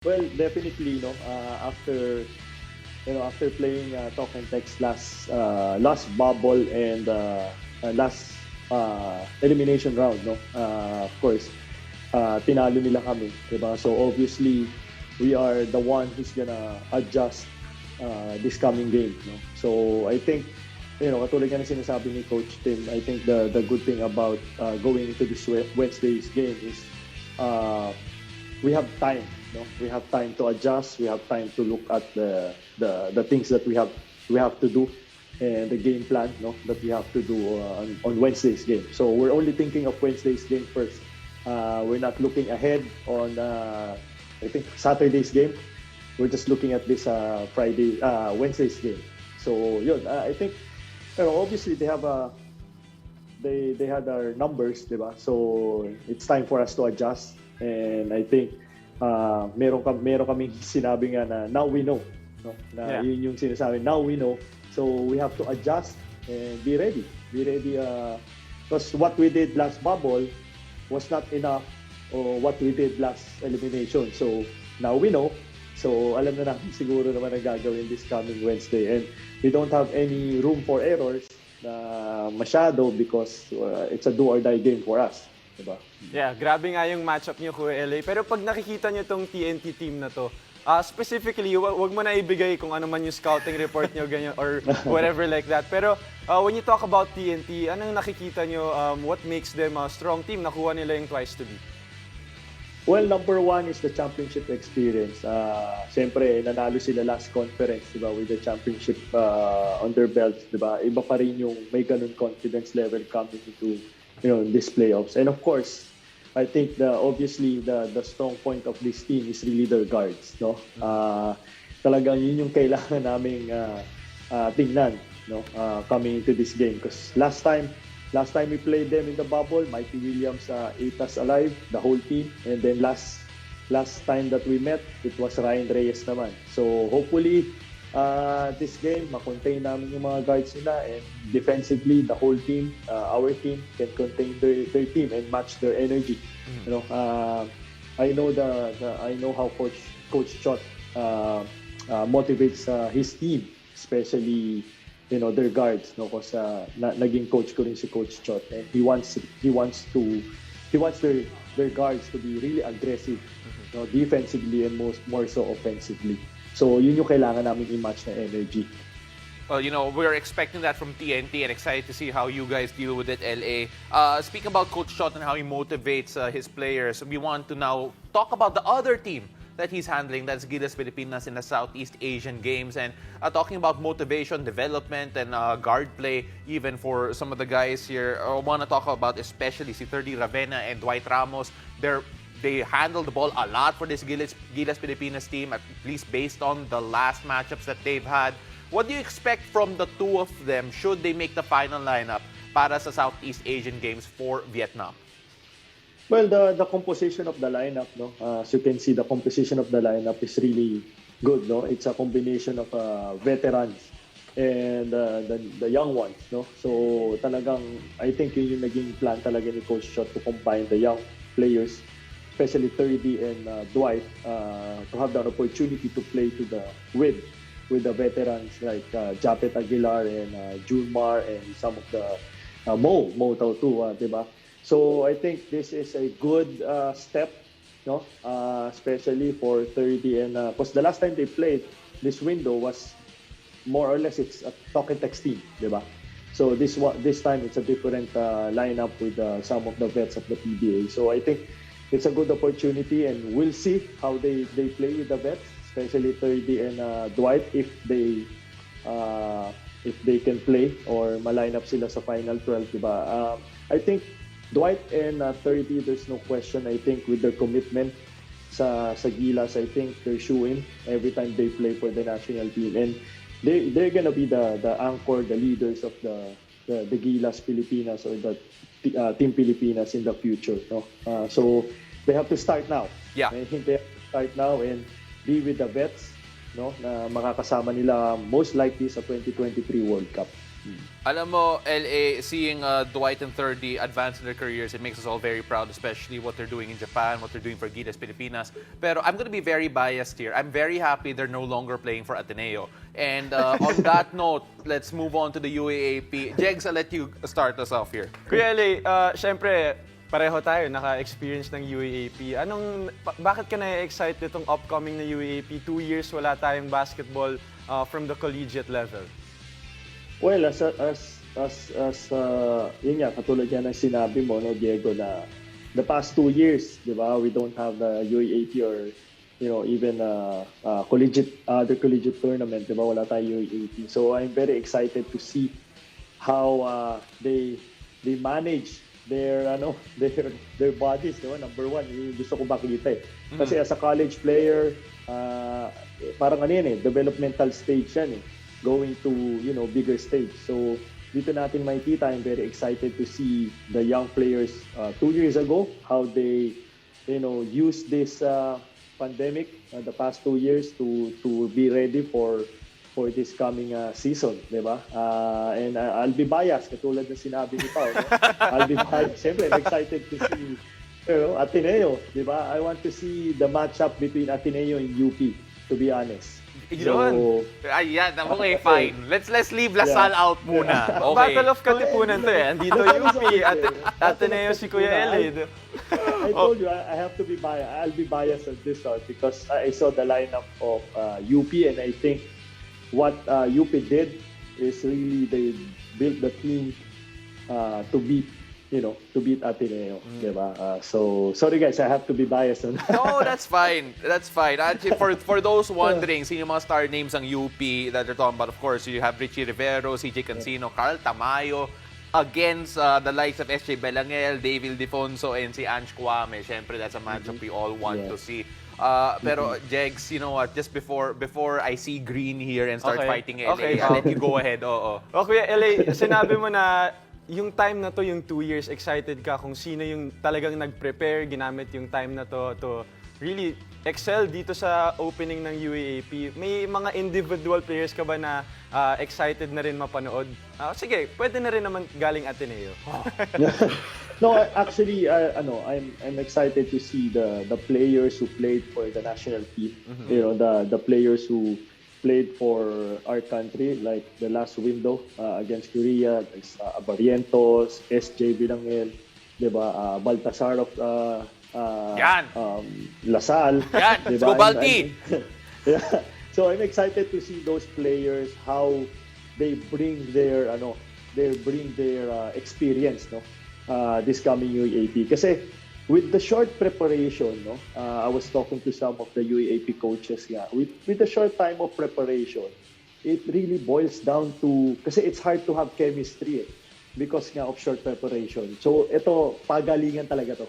Well, definitely, after after playing talk and text last bubble and last elimination round, of course, tinalo nila kami, diba? So obviously, we are the one who's gonna adjust this coming game, no? So I think, katulad nga ng sinasabi ni Coach Tim, I think the good thing about going into this Wednesday's game is we have time. No, we have time to adjust. We have time to look at the things that we have to do and the game plan, that we have to do on Wednesday's game. So we're only thinking of Wednesday's game first. We're not looking ahead on I think Saturday's game. We're just looking at this Wednesday's game. So yun, I think, obviously they have they had our numbers, diba? So it's time for us to adjust, and I think meron kaming sinabi nga na now we know, na yun yung sinasabi, now we know, so we have to adjust and be ready because what we did last bubble was not enough, or what we did last elimination. So now we know, so alam na natin siguro naman ang gagawin this coming Wednesday, and we don't have any room for errors na masyado because it's a do or die game for us. Diba? Yeah, grabe nga yung matchup niyo, Kuya LA. Pero pag nakikita niyo tong TNT team na to, specifically, wag mo na ibigay kung ano man yung scouting report niyo, ganyan, or whatever like that. Pero when you talk about TNT, anong nakikita niyo, what makes them a strong team? Nakuha nila yung twice to be. Well, number one is the championship experience. Siyempre, nanalo sila last conference, diba, with the championship on their belts. Diba? Iba pa rin yung may ganun confidence level coming into these playoffs. And of course, I think obviously the strong point of this team is really their guards, no? Talagang yun yung kailangan naming tingnan, coming into this game, because last time we played them in the bubble, Mikey Williams ate us alive, the whole team, and then last time that we met, it was Ryan Reyes naman. So hopefully this game, makontain namin yung mga guards nila, and defensively, the whole team, our team, can contain their team and match their energy. I know how Coach Chot motivates his team, especially their guards, because naging coach ko rin si Coach Chot, and he wants their guards to be really aggressive, defensively and more so offensively. So yun yung kailangan namin i-match na energy. Well, we're expecting that from TNT and excited to see how you guys deal with it, LA. Speak about Coach Shot and how he motivates his players. We want to now talk about the other team that he's handling, that's Gilas Pilipinas in the Southeast Asian Games. And talking about motivation, development, and guard play, even for some of the guys here, I want to talk about especially si Thirdy Ravena and Dwight Ramos. They handle the ball a lot for this Gilas Pilipinas team, at least based on the last matchups that they've had. What do you expect from the two of them should they make the final lineup para sa Southeast Asian Games for Vietnam? Well, the composition of the lineup, as you can see, the composition of the lineup is really good, It's a combination of veterans and the young ones, So talagang, I think yun yung naging plan talaga ni Coach Shot, to combine the young players, especially Thirdy and Dwight, to have the opportunity to play with the veterans like Japet Aguilar and Junmar and some of the Mo Tao too, diba? So I think this is a good step, especially for Thirdy, and because the last time they played this window was more or less it's a talk and text team, diba? So this time it's a different lineup with some of the vets of the PBA. So I think it's a good opportunity, and we'll see how they play with the vets, especially Thirdy and Dwight, if they can play or ma-line up sila sa final 12, diba? I think Dwight and Thirdy, there's no question. I think with their commitment sa Gilas, I think they're shoo-in every time they play for the national team, and they're gonna be the anchor, the leaders of the Gilas Pilipinas, or the Team Pilipinas in the future, so they have to start now. Yeah. I think they have to start now and be with the vets, na makakasama nila most likely sa 2023 World Cup. Alam mo, LA, seeing Dwight and 30 advance in their careers, it makes us all very proud, especially what they're doing in Japan, what they're doing for Gilas Pilipinas. Pero I'm going to be very biased here. I'm very happy they're no longer playing for Ateneo. And on that note, let's move on to the UAAP. Jegs, I'll let you start us off here. Kuya LA, syempre, pareho tayo, naka-experience ng UAAP. Bakit ka na-excite nitong upcoming na UAAP? 2 years wala tayong basketball from the collegiate level. Well, yun nga, katulad yan ng sinabi mo, no, Diego, na the past 2 years, di ba, we don't have the UAAP or, even other collegiate tournament, di ba, wala tayong UAAP. So I'm very excited to see how they manage their bodies, di ba? Number one, yung gusto ko makita eh. Kasi as a college player, parang developmental stage yan eh. Going to bigger stage. So dito natin makikita, I'm very excited to see the young players 2 years ago how they use this pandemic the past 2 years to be ready for this coming season, di ba? And I'll be biased katulad ng sinabi ni Pao, no? I'll be biased. Siyempre, I'm excited to see Ateneo, di ba? I want to see the matchup between Ateneo and UP, to be honest. Yun. Ayan, okay, fine. Let's leave Lasal out muna. Okay. Battle of Katipunan to eh. Andito UP, Ateneo si Kuya LA. I told you, I have to be biased. I'll be biased on this one because I saw the lineup of UP and I think what UP did is really they built the team to beat Ateneo, diba? So sorry guys, I have to be biased on that. No, that's fine. That's fine. Actually, for those wondering, sino yung mga star names ng UP that they're talking about, of course, you have Richie Rivero, CJ Cancino, Carl Tamayo, against the likes of SJ Belangel, David Defonso, and si Ange Kwame. Siyempre, that's a matchup we all want to see. Pero Jegs, you know what? Just before I see green here and start fighting LA, I'll let you go ahead. Oo. Okay, LA, sinabi mo na yung time na to, yung 2 years, excited ka kung sino yung talagang nag-prepare, ginamit yung time na to really excel dito sa opening ng UAAP. May mga individual players ka ba na excited na rin mapanood? Sige, pwede na rin naman galing Ateneo. No, actually, I'm excited to see the players who played for the national team. The players who played for our country, like the last window against Korea, Abarientos, SJ Bilangel, diba? Baltasar of Lasal. Yan, diba? let's go Balti! Yeah. So I'm excited to see those players how they bring their experience, no, this coming UAAP. Kasi with the short preparation, no, I was talking to some of the UAAP coaches. Yeah, with the short time of preparation, it really boils down to kasi it's hard to have chemistry because nga of short preparation. So ito pagalingan talaga to.